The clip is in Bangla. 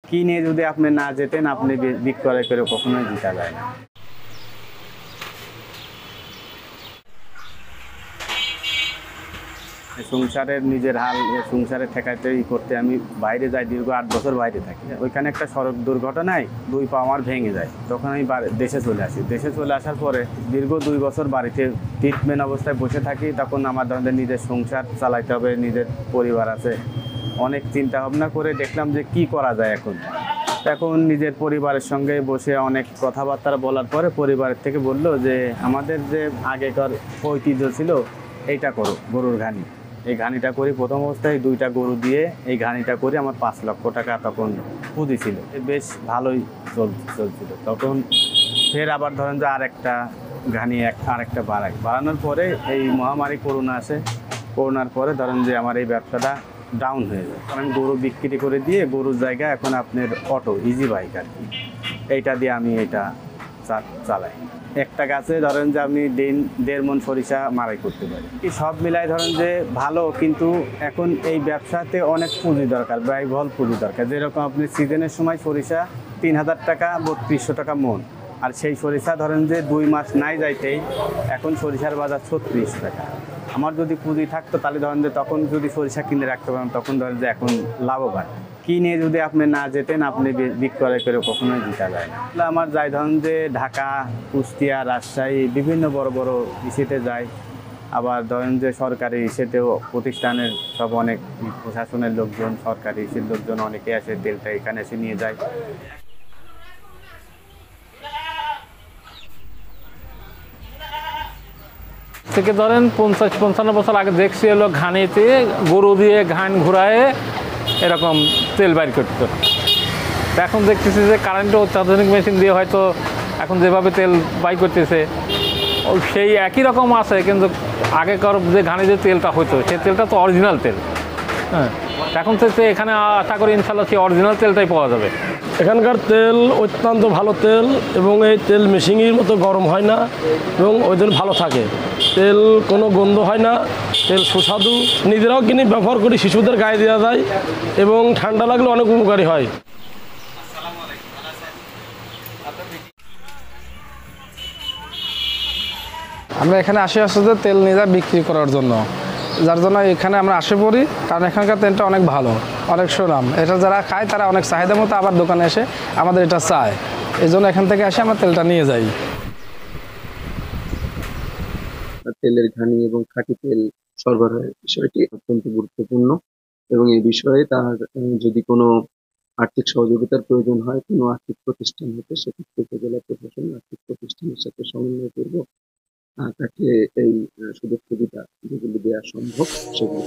কি নিয়ে যদি আপনি না যেতেন, আপনি বিক্রয় করে কখনোই জিতা যায় না। সংসারের নিজের হাল সংসারে ঠেকাইতে করতে আমি বাইরে যাই, দীর্ঘ 8 বছর বাইরে থাকি। ওইখানে একটা সড়ক দুর্ঘটনায় 2 পা আমার ভেঙে যায়, তখন আমি দেশে চলে আসি। দেশে চলে আসার পরে দীর্ঘ 2 বছর বাড়িতে ট্রিটমেন্ট অবস্থায় বসে থাকি। তখন আমার ধরনের নিজের সংসার চালাইতে হবে, নিজের পরিবার আছে। অনেক চিন্তা ভাবনা করে দেখলাম যে কি করা যায় এখন নিজের পরিবারের সঙ্গে বসে অনেক কথাবার্তা বলার পরে পরিবারের থেকে বললো যে আমাদের যে আগেকার ঐতিহ্য ছিল এইটা করো, গরুর ঘানি। এই ঘানিটা করি। প্রথম অবস্থায় 2টা গরু দিয়ে এই ঘানিটা করে আমার 5 লক্ষ টাকা তখন পুঁজি ছিল, বেশ ভালোই চলছিল। তখন ফের আবার ধরেন যে আরেকটা ঘানি আরেকটা বাড়ানোর পরে এই মহামারী করোনা আসে। করোনার পরে ধরেন যে আমার এই ব্যবসাটা ডাউন হয়ে যায়। আমি গরু বিক্রি করে দিয়ে গরুর জায়গায় এখন আপনার অটো ইজি বাইক আর কি, এইটা দিয়ে আমি এটা চালাই। একটা গাছে ধরেন যে আপনি 1.5 মণ সরিষা মারাই করতে পারি। সব মিলাই ধরেন যে ভালো, কিন্তু এখন এই ব্যবসাতে অনেক পুঁজি দরকার, ব্যয়বহুল পুঁজি দরকার। যেরকম আপনি সিজনের সময় সরিষা 3000 টাকা 3200 টাকা মণ, আর সেই সরিষা ধরেন যে 2 মাস নাই যাইতেই এখন সরিষার বাজার 36 টাকা। আমার যদি পুঁজি থাকতো তাহলে ধরেন যে তখন যদি সরিষা কিনে রাখতে পারেন, তখন ধরেন যে এখন লাভবান। কি নিয়ে যদি আপনি না যেতেন, আপনি বিক্রয় করে কখনোই জিতা যায় না। আমার যাই ধরেন যে ঢাকা, কুষ্টিয়া, রাজশাহী বিভিন্ন বড় বড় ইস্যুতে যায়। আবার ধরেন যে সরকারি ইস্যুতেও প্রতিষ্ঠানের সব অনেক প্রশাসনের লোকজন, সরকারি ইস্যুর লোকজন অনেকে আসে, তেলটা এখানে এসে নিয়ে যায়। থেকে ধরেন 50-55 বছর আগে দেখছি হলো ঘানিতে গরু দিয়ে ঘান ঘুরায় এরকম তেল বাইর করতো। এখন দেখতেছি যে কারেন্টের অত্যাধুনিক মেশিন দিয়ে হয়তো এখন যেভাবে তেল বাই করতেছে সেই একই রকম আছে, কিন্তু আগেকার যে ঘানি যে তেলটা হতো সেই তেলটা তো অরিজিনাল তেল। হ্যাঁ, এখন তো এখানে আশা করি ইনশাল্লাহ সেই অরিজিনাল তেলটাই পাওয়া যাবে। এখানকার তেল অত্যন্ত ভালো তেল, এবং এই তেল মেশিনের মতো গরম হয় না এবং ওই জন্য ভালো থাকে। তেল কোনো গন্ধ হয় না, তেল সুস্বাদু। নিজেরাও কিনে ব্যবহার করি, শিশুদের গায়ে দেওয়া যায় এবং ঠান্ডা লাগলে অনেক উপকারী হয়। আমরা এখানে আসি যে তেল নিজে বিক্রি করার জন্য, যার জন্য এখানে আমরা আসে পড়ি। কারণ এখানকার তেলটা অনেক ভালো, অনেক সুনাম। এটা যারা খায় তারা অনেক চাহিদা মতো আবার দোকানে এসে আমাদের এটা চায়, এই জন্য এখান থেকে এসে আমরা তেলটা নিয়ে যাই। তেলের ঘানি এবং খাঁটি তেল সরবরাহের বিষয়টি অত্যন্ত গুরুত্বপূর্ণ, এবং এই বিষয়ে তার যদি কোনো আর্থিক সহযোগিতার প্রয়োজন হয় কোনো আর্থিক প্রতিষ্ঠান হতে, সেক্ষেত্রে উপজেলা প্রশাসন আর্থিক প্রতিষ্ঠানের সাথে সমন্বয় করব, তাকে এই সুযোগ সুবিধা যেগুলি দেওয়া সম্ভব সেগুলি